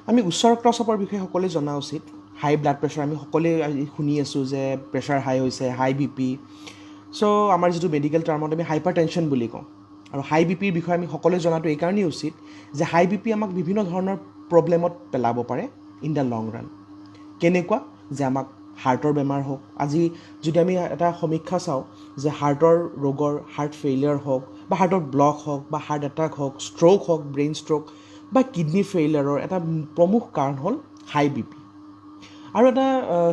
আমি উচ্চ ৰক্তচাপৰ বিষয়ে সকলোৱে জনা উচিত। হাই ব্লাড প্ৰেছাৰ আমি সকলোৱে শুনি আছোঁ যে প্ৰেছাৰ হাই হৈছে, হাই বি পি। চ' আমাৰ যিটো মেডিকেল টাৰ্মত আমি হাইপাৰ টেনশ্যন বুলি কওঁ। আৰু হাই বি পিৰ বিষয়ে আমি সকলোৱে জনাটো এইকাৰণেই উচিত যে হাই বি পি আমাক বিভিন্ন ধৰণৰ প্ৰব্লেমত পেলাব পাৰে ইন দ্য লং ৰান। কেনেকুৱা? যে আমাক হাৰ্টৰ বেমাৰ হওক, আজি যদি আমি এটা সমীক্ষা চাওঁ যে হাৰ্টৰ ৰোগৰ, হাৰ্ট ফেইলিয়াৰ হওক বা হাৰ্টৰ ব্লক হওক বা হাৰ্ট এটাক হওক, ষ্ট্ৰ'ক হওক, ব্ৰেইন ষ্ট্ৰ'ক বা কিডনী ফেইলিয়াৰৰ এটা প্ৰমুখ কাৰণ হ'ল হাই বি পি। আৰু এটা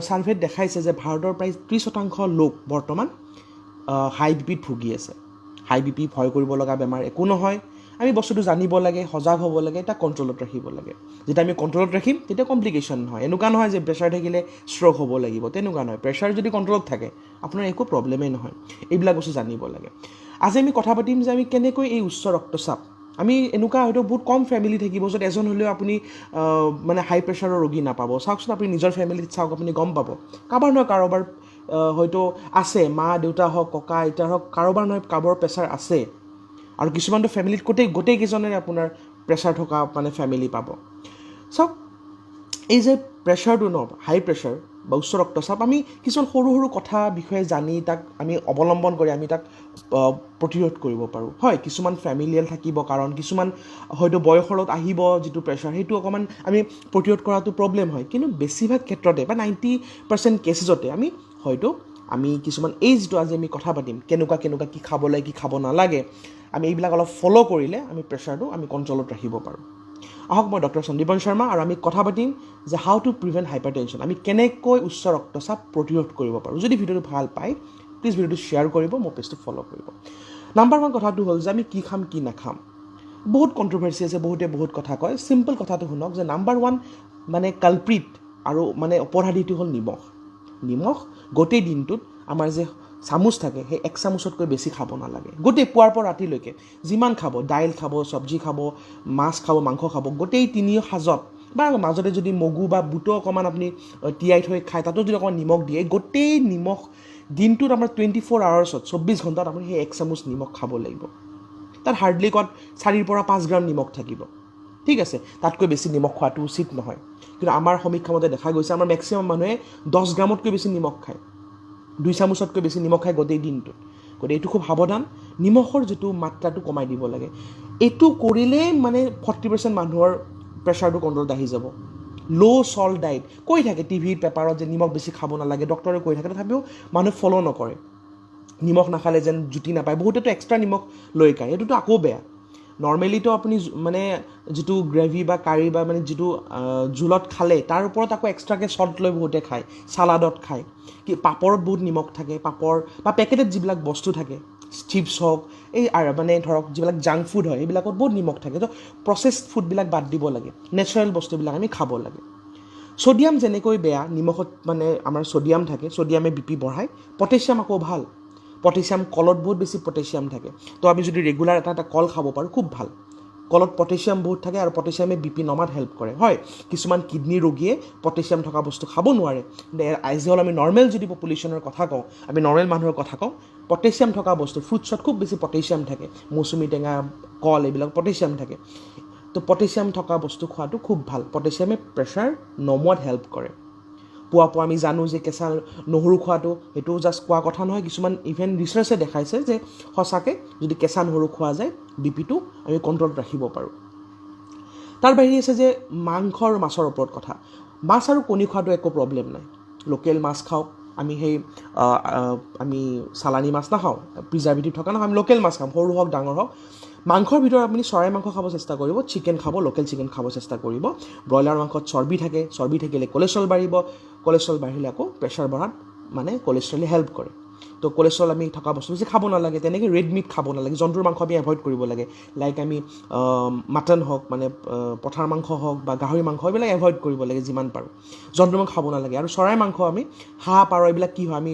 ছাৰ্ভেত দেখাইছে যে ভাৰতৰ প্ৰায় 30% লোক বৰ্তমান হাই বি পিত ভুগি আছে। হাই বি পি ভয় কৰিব লগা বেমাৰ একো নহয়। আমি বস্তুটো জানিব লাগে, সজাগ হ'ব লাগে, এটা কণ্ট্ৰলত ৰাখিব লাগে। যেতিয়া আমি কণ্ট্ৰলত ৰাখিম তেতিয়া কমপ্লিকেশ্যন নহয়। এনেকুৱা নহয় যে প্ৰেছাৰ থাকিলে ষ্ট্ৰ'ক হ'ব লাগিব, তেনেকুৱা নহয়। প্ৰেছাৰ যদি কণ্ট্ৰলত থাকে আপোনাৰ একো প্ৰব্লেমেই নহয়। এইবিলাক বস্তু জানিব লাগে। আজি আমি কথা পাতিম যে আমি কেনেকৈ এই উচ্চ ৰক্তচাপ, আমি এনেকুৱা হয়তো বহুত কম ফেমিলি থাকিব য'ত এজন হ'লেও আপুনি মানে হাই প্ৰেছাৰৰ ৰোগী নাপাব। চাওকচোন আপুনি নিজৰ ফেমিলিত চাওক, আপুনি গম পাব কাৰোবাৰ নহয় কাৰোবাৰ হয়তো আছে, মা দেউতা হওক, ককা আইতা হওক, কাৰোবাৰ নহয় কাৰোবাৰ প্ৰেছাৰ আছে। আৰু কিছুমানটো ফেমিলিত গোটেইকেইজনেৰে আপোনাৰ প্ৰেছাৰ থকা মানে ফেমিলি পাব। চাওক, এই যে প্ৰেছাৰটো হাই প্ৰেছাৰ বা উচ্চ ৰক্তচাপ, আমি কিছুমান সৰু সৰু কথা বিষয়ে জানি তাক আমি অৱলম্বন কৰি আমি তাক প্ৰতিৰোধ কৰিব পাৰোঁ। হয়, কিছুমান ফেমিলিয়েল থাকিব কাৰণ, কিছুমান হয়তো বয়সৰত আহিব যিটো প্ৰেছাৰ, সেইটো অকণমান আমি প্ৰতিৰোধ কৰাটো প্ৰব্লেম হয়। কিন্তু বেছিভাগ ক্ষেত্ৰতে বা 90% কেছেছতে আমি কিছুমান এই যিটো আজি আমি কথা পাতিম কেনেকুৱা কি খাব লাগে, কি খাব নালাগে, আমি এইবিলাক অলপ ফ'ল' কৰিলে আমি প্ৰেছাৰটো আমি কণ্ট্ৰলত ৰাখিব পাৰোঁ। আহক, মই ডক্টৰ সন্দীপন শৰ্মা, আৰু আমি কথা পাতিম যে how to prevent hyper tension, আমি কেনেকৈ উচ্চ ৰক্তচাপ প্ৰতিৰোধ কৰিব পাৰোঁ। যদি ভিডিঅ'টো ভাল পায় প্লিজ ভিডিঅ'টো শ্বেয়াৰ কৰিব, মোৰ পেজটো ফ'ল' কৰিব। নাম্বাৰ 1 কথাটো হ'ল যে আমি কি খাম কি নাখাম। বহুত কণ্ট্ৰভাৰ্চি আছে, বহুতে বহুত কথা কয়। চিম্পল কথাটো শুনক যে নাম্বাৰ 1 মানে কালপ্ৰিট আৰু মানে অপৰাধীটো হ'ল নিমখ। নিমখ গোটেই দিনটোত আমাৰ যে চামুচ থাকে সেই 1 চামুচতকৈ বেছি খাব নালাগে। গোটেই পুৱাৰ পৰা ৰাতিলৈকে যিমান খাব, দাইল খাব, চব্জি খাব, মাছ খাব, মাংস খাব, গোটেই 3 সাঁজত বা মাজতে যদি মগু বা বুটো অকণমান আপুনি তিয়াই থৈ খায়, তাতো যদি অকণমান নিমখ দিয়ে, গোটেই নিমখ দিনটোত আমাৰ 24 আৱাৰ্ছত 24 ঘণ্টাত আপুনি সেই 1 চামুচ নিমখ খাব লাগিব। তাত হাৰ্ডলি 4 পৰা 5 গ্ৰাম নিমখ থাকিব। ঠিক আছে, তাতকৈ বেছি নিমখ খোৱাটো উচিত নহয়। কিন্তু আমাৰ সমীক্ষা মতে দেখা গৈছে আমাৰ মেক্সিমাম মানুহে 10 গ্ৰামতকৈ বেছি নিমখ খায়, 2 চামুচতকৈ বেছি নিমখ খায় গোটেই দিনটোত। গতিকে এইটো খুব সাৱধান, নিমখৰ যিটো মাত্ৰাটো কমাই দিব লাগে। এইটো কৰিলেই মানে 40% মানুহৰ প্ৰেছাৰটো কণ্ট্ৰলত আহি যাব। ল' চল্ট ডায়েট কৈ থাকে টিভিত, পেপাৰত যে নিমখ বেছি খাব নালাগে, ডক্টৰে কৈ থাকে, তথাপিও মানুহে ফ'ল' নকৰে। নিমখ নাখালে যেন জুতি নাপায়, বহুতেতো এক্সট্ৰা নিমখ লৈ খায়, এইটোতো আকৌ বেয়া। নৰ্মেলিতো আপুনি মানে যিটো গ্ৰেভি বা কাৰী বা মানে যিটো জোলত খালে তাৰ ওপৰত আকৌ এক্সট্ৰাকৈ চল্ট লৈ বহুতে খায়, চালাডত খায়। কি পাপৰত বহুত নিমখ থাকে, পাপৰ বা পেকেটত যিবিলাক বস্তু থাকে, চিপছ হওক, এই মানে ধৰক যিবিলাক জাংক ফুড হয় এইবিলাকত বহুত নিমখ থাকে। তো প্ৰচেছড ফুডবিলাক বাদ দিব লাগে, নেচাৰেল বস্তুবিলাক আমি খাব লাগে। ছ'ডিয়াম যেনেকৈ বেয়া, নিমখত মানে আমাৰ ছ'ডিয়াম থাকে, ছ'ডিয়ামে বি পি বঢ়ায়। পটেছিয়াম আকৌ ভাল, পটেছিয়াম কলত বহুত বেছি পটেছিয়াম থাকে। তো আমি যদি ৰেগুলাৰ এটা কল খাব পাৰোঁ খুব ভাল। কলত পটেছিয়াম বহুত থাকে আৰু পটেছিয়ামে বি পি নমাত হেল্প কৰে। হয়, কিছুমান কিডনী ৰোগীয়ে পটেছিয়াম থকা বস্তু খাব নোৱাৰে, কিন্তু এজ হ'ল আমি নৰ্মেল যদি পপুলেশ্যনৰ কথা কওঁ, আমি নৰ্মেল মানুহৰ কথা কওঁ, পটেছিয়াম থকা বস্তু ফ্ৰুটছত খুব বেছি পটেছিয়াম থাকে, মৌচুমী টেঙা, কল, এইবিলাক পটেছিয়াম থাকে। তো পটেছিয়াম থকা বস্তু খোৱাটো খুব ভাল। পটেছিয়ামে প্ৰেছাৰ নমোৱাত হেল্প কৰে। পুৱা আমি জানো যে কেঁচা নহৰু খোৱাটো সেইটো জাষ্ট কোৱা কথা নহয়, কিছুমান ইভেন ৰিচাৰ্চে দেখাইছে যে সঁচাকৈ যদি কেঁচা নহৰু খোৱা যায় বি পিটো আমি কণ্ট্ৰলত ৰাখিব পাৰোঁ। তাৰ বাহিৰে আছে যে মাংস আৰু মাছৰ ওপৰত কথা। মাছ আৰু কণী খোৱাটো একো প্ৰব্লেম নাই, লোকেল মাছ খাওক। আমি চালানী মাছ নাখাওঁ, প্ৰিজাৰ্ভেটিভ থকা নহয়, আমি লোকেল মাছ খাম, সৰু হওক ডাঙৰ হওক। মাংসৰ ভিতৰত আপুনি চৰাই মাংস খাব চেষ্টা কৰিব, চিকেন খাব, লোকেল চিকেন খাব চেষ্টা কৰিব। ব্ৰইলাৰ মাংসত চৰ্বি থাকে, চৰ্বি থাকিলে কলেষ্ট্ৰল বাঢ়িব, কলেষ্ট্ৰল বাঢ়িলে আকৌ প্ৰেছাৰ বঢ়াত মানে কলেষ্ট্ৰলে হেল্প কৰে। তো কলেষ্ট্ৰল আমি থকা বস্তু বেছি খাব নালাগে। তেনেকৈ ৰেড মিট খাব নালাগে, জন্তুৰ মাংস আমি এভইড কৰিব লাগে। লাইক আমি মাটন হওক, মানে পঠাৰ মাংস হওক বা গাহৰি মাংস, এইবিলাক এভইড কৰিব লাগে যিমান পাৰোঁ। জন্তুৰ মাংস খাব নালাগে। আৰু চৰাই মাংস আমি হাঁহ, পাৰ, এইবিলাক কি হয় আমি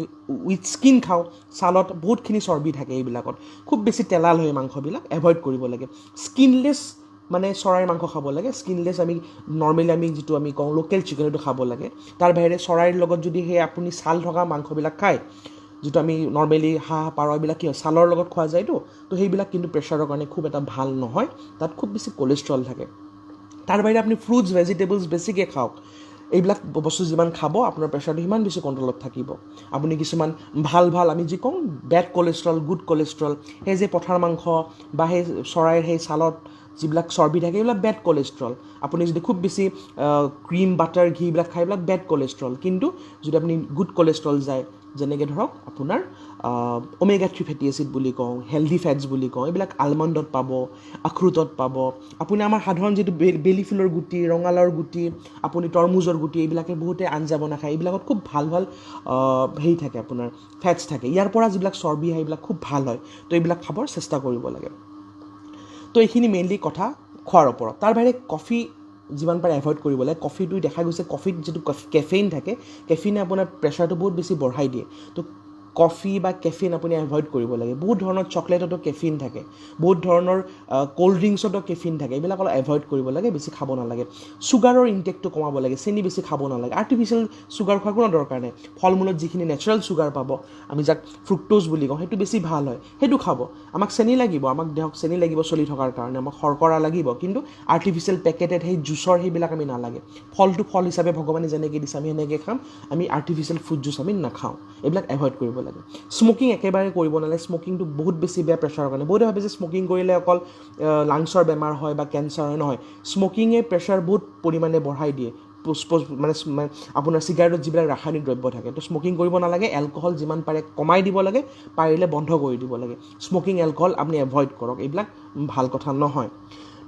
উইথ স্কিন খাওঁ, ছালত বহুতখিনি চৰ্বি থাকে, এইবিলাকত খুব বেছি তেলাল হয় মাংসবিলাক, এভইড কৰিব লাগে। স্কিনলেছ মানে চৰাইৰ মাংস খাব লাগে, স্কিনলেছ আমি নৰ্মেলি আমি যিটো আমি কওঁ লোকেল চিকেন, সেইটো খাব লাগে। তাৰ বাহিৰে চৰাইৰ লগত যদি সেই আপুনি ছাল থকা মাংসবিলাক খায়, যিটো আমি নৰ্মেলি হাঁহ, পাৰ, এইবিলাক কি হয় ছালৰ লগত খোৱা যায়তো, তো সেইবিলাক কিন্তু প্ৰেছাৰৰ কাৰণে খুব এটা ভাল নহয়, তাত খুব বেছি কলেষ্ট্ৰল থাকে। তাৰ বাহিৰে আপুনি ফ্ৰুটছ ভেজিটেবলছ বেছিকৈ খাওক এইবিলাক বস্তু যিমান খাব আপোনাৰ প্ৰেছাৰটো সিমান বেছি কণ্ট্ৰলত থাকিব আপুনি কিছুমান ভাল আমি যি কওঁ বেড কলেষ্ট্ৰল গুড কলেষ্ট্ৰল সেই যে পঠাৰ মাংস বা সেই চৰাইৰ সেই ছালত যিবিলাক চৰ্বি থাকে এইবিলাক বেড কলেষ্ট্ৰল আপুনি যদি খুব বেছি ক্ৰীম বাটাৰ ঘি এইবিলাক খাই এইবিলাক বেড কলেষ্ট্ৰল কিন্তু যদি আপুনি গুড কলেষ্ট্ৰল যায় যেনেকৈ ধৰক আপোনাৰ ওমেগা 3 ফেটি এচিড বুলি কওঁ হেল্ডি ফেটছ বুলি কওঁ এইবিলাক আলমণ্ডত পাব আখৰোটত পাব আপুনি আমাৰ সাধাৰণ যিটো বেলি ফুলৰ গুটি ৰঙালাওৰ গুটি আপুনি তৰমুজৰ গুটি এইবিলাকে বহুতে আঞ্জা বনাই খায় এইবিলাকত খুব ভাল হেৰি থাকে আপোনাৰ ফেটছ থাকে ইয়াৰ পৰা যিবিলাক চৰ্বি হয় এইবিলাক খুব ভাল হয় তো এইবিলাক খাবৰ চেষ্টা কৰিব লাগে তো এইখিনি মেইনলি কথা খোৱাৰ ওপৰত তাৰ বাহিৰে কফি যিমান পাৰে এভইড কৰিব লাগে কফিটো দেখা গৈছে কফিত যিটো কেফেইন থাকে কেফিনে আপোনাৰ প্ৰেছাৰটো বহুত বেছি বঢ়াই দিয়ে তো কফি বা কেফিন আপুনি এভইড কৰিব লাগে বহুত ধৰণৰ চকলেটতো কেফিন থাকে বহুত ধৰণৰ ক'ল্ড ড্ৰিংকছতো কেফিন থাকে এইবিলাক অলপ এভইড কৰিব লাগে বেছি খাব নালাগে চুগাৰৰ ইনটেকটো কমাব লাগে চেনি বেছি খাব নালাগে আৰ্টিফিচিয়েল চুগাৰ খোৱাৰ কোনো দৰকাৰ নাই ফল মূলত যিখিনি নেচাৰেল চুগাৰ পাব আমি যাক ফ্ৰুক্টোজ বুলি কওঁ সেইটো বেছি ভাল হয় সেইটো খাব আমাক চেনি লাগিব আমাক দেহক চেনি লাগিব চলি থকাৰ কাৰণে আমাক শৰ্কৰা লাগিব কিন্তু আৰ্টিফিচিয়েল পেকেটেড সেই জুচৰ সেইবিলাক আমি নালাগে ফলটো ফল হিচাপে ভগৱানে যেনেকৈ দিছে আমি সেনেকৈ খাম আমি আৰ্টিফিচিয়েল ফ্ৰুট জুচ আমি নাখাওঁ এইবিলাক এভইড কৰিব লাগে স্মকিং একেবাৰে কৰিব নালাগে স্মকিংটো বহুত বেছি বেয়া প্ৰেছাৰৰ কাৰণে বহুতে ভাবে যে স্মকিং কৰিলে অকল লাংছৰ বেমাৰ হয় বা কেঞ্চাৰ হয় নহয় স্মকিঙে প্ৰেছাৰ বহুত পৰিমাণে বঢ়াই দিয়ে মানে আপোনাৰ চিগাৰেটত যিবিলাক ৰাসায়নিক দ্ৰব্য থাকে তো স্মকিং কৰিব নালাগে এলকহল যিমান পাৰে কমাই দিব লাগে পাৰিলে বন্ধ কৰি দিব লাগে স্মকিং এলকহল আপুনি এভইড কৰক এইবিলাক ভাল কথা নহয়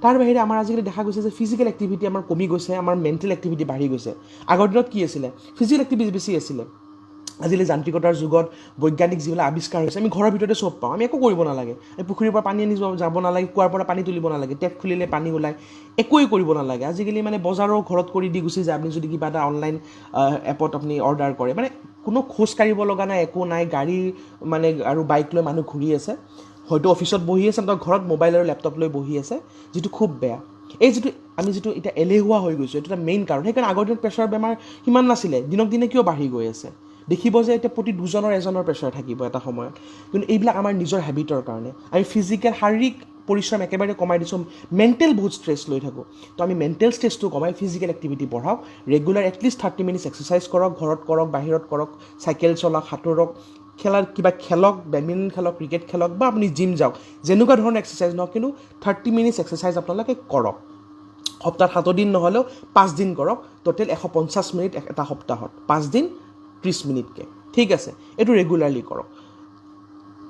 তাৰ বাহিৰে আমাৰ আজিকালি দেখা গৈছে যে ফিজিকেল এক্টিভিটি আমাৰ কমি গৈছে আমাৰ মেণ্টেল এক্টিভিটি বাঢ়ি গৈছে আগৰ দিনত কি আছিলে ফিজিকেল এক্টিভিটি বেছি আছিলে আজিকালি যান্ত্ৰিকতাৰ যুগত বৈজ্ঞানিক যিবিলাক আৱিষ্কাৰ হৈছে আমি ঘৰৰ ভিতৰতে চব পাওঁ আমি একো কৰিব নালাগে এই পুখুৰীৰ পৰা পানী আনি যাব নালাগে কুঁৱাৰ পৰা পানী তুলিব নালাগে টেপ খুলিলে পানী ওলায় একোৱেই কৰিব নালাগে আজিকালি মানে বজাৰৰ ঘৰত কৰি দি গুচি যায় আপুনি যদি কিবা এটা অনলাইন এপত আপুনি অৰ্ডাৰ কৰে মানে কোনো খোজ কাঢ়িব লগা নাই একো নাই গাড়ী মানে আৰু বাইক লৈ মানুহ ঘূৰি আছে হয়তো অফিচত বহি আছে বা ঘৰত মোবাইল আৰু লেপটপ লৈ বহি আছে যিটো খুব বেয়া এই আমি যিটো এতিয়া এলেহুৱা হৈ গৈছোঁ এইটো এটা মেইন কাৰণ সেইকাৰণে আগৰ দিনত প্ৰেছাৰ বেমাৰ সিমান নাছিলে দিনক দিনে কিয় বাঢ়ি গৈ আছে দেখিব যে এতিয়া প্ৰতি দুজনৰ এজনৰ প্ৰেছাৰ থাকিব এটা সময়ত কিন্তু এইবিলাক আমাৰ নিজৰ হেবিটৰ কাৰণে আমি ফিজিকেল শাৰীৰিক পৰিশ্ৰম একেবাৰে কমাই দিছোঁ মেণ্টেল বহুত ষ্ট্ৰেছ লৈ থাকোঁ তো আমি মেণ্টেল ষ্ট্ৰেছটো কমাই ফিজিকেল এক্টিভিটি বঢ়াওক ৰেগুলাৰ এটলিষ্ট 30 মিনিটছ এক্সাৰচাইজ কৰক ঘৰত কৰক বাহিৰত কৰক চাইকেল চলাওক সাঁতোৰক কিবা খেলক বেডমিণ্টন খেলক ক্ৰিকেট খেলক বা আপুনি জিম যাওক যেনেকুৱা ধৰণৰ এক্সাৰচাইজ নহওক কিন্তু 30 মিনিটছ এক্সাৰচাইজ আপোনালোকে কৰক সপ্তাহত 7 দিন নহ'লেও 5 দিন কৰক টোটেল 150 মিনিট এটা সপ্তাহত 5 দিন 30 মিনিটকৈ ঠিক আছে এইটো ৰেগুলাৰলি কৰক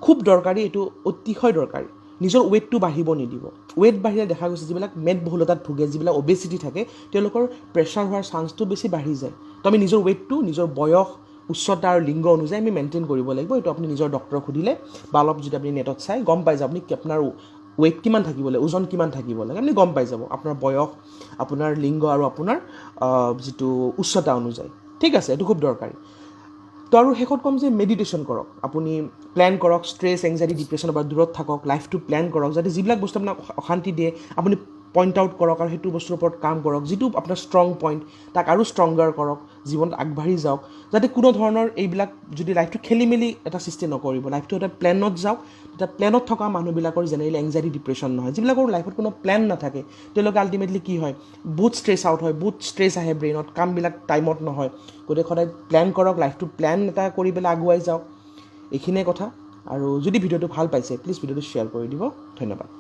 খুব দৰকাৰী এইটো অতিশয় দৰকাৰী নিজৰ ৱেইটটো বাঢ়িব নিদিব ৱেইট বাঢ়িলে দেখা গৈছে যিবিলাক মেদবহুলতাত ভোগে যিবিলাক অবেচিটি থাকে তেওঁলোকৰ প্ৰেছাৰ হোৱাৰ চান্সটো বেছি বাঢ়ি যায় তো আমি নিজৰ ৱেইটটো নিজৰ বয়স উচ্চতা আৰু লিংগ অনুযায়ী আমি মেইনটেইন কৰিব লাগিব এইটো আপুনি নিজৰ ডক্টৰক সুধিলে বা অলপ যদি আপুনি নেটত চাই গম পাই যাব আপুনি আপোনাৰ ৱেইট কিমান থাকিব লাগে ওজন কিমান থাকিব লাগে আপুনি গম পাই যাব আপোনাৰ বয়স আপোনাৰ লিংগ আৰু আপোনাৰ যিটো উচ্চতা অনুযায়ী ঠিক আছে এইটো খুব দৰকাৰী তো আৰু শেষত ক'ম যে মেডিটেশ্যন কৰক আপুনি প্লেন কৰক ষ্ট্ৰেছ এংজাইটি ডিপ্ৰেশ্যনৰ পৰা দূৰত থাকক লাইফটো প্লেন কৰক যাতে যিবিলাক বস্তু আপোনাক অশান্তি দিয়ে আপুনি পইণ্ট আউট কৰক আৰু সেইটো বস্তুৰ ওপৰত কাম কৰক যিটো আপোনাৰ ষ্ট্ৰং পইণ্ট তাক আৰু ষ্ট্ৰংগাৰ কৰক জীৱনত আগবাঢ়ি যাওক যাতে কোনো ধৰণৰ এইবিলাক যদি লাইফটো খেলি মেলি এটা সৃষ্টি নকৰিব লাইফটো এটা প্লেনত যাওক এটা প্লেনত থকা মানুহবিলাকৰ জেনেৰেলি এংজাইটি ডিপ্ৰেশ্যন নহয় যিবিলাকৰ লাইফত কোনো প্লেন নাথাকে তেওঁলোকে আল্টিমেটলি কি হয় বহুত ষ্ট্ৰেছ আউট হয় বহুত ষ্ট্ৰেছ আহে ব্ৰেইনত কামবিলাক টাইমত নহয় গতিকে সদায় প্লেন কৰক লাইফটো প্লেন এটা কৰি পেলাই আগুৱাই যাওক এইখিনিয়ে কথা আৰু যদি ভিডিঅ'টো ভাল পাইছে প্লিজ ভিডিঅ'টো শ্বেয়াৰ কৰি দিব ধন্যবাদ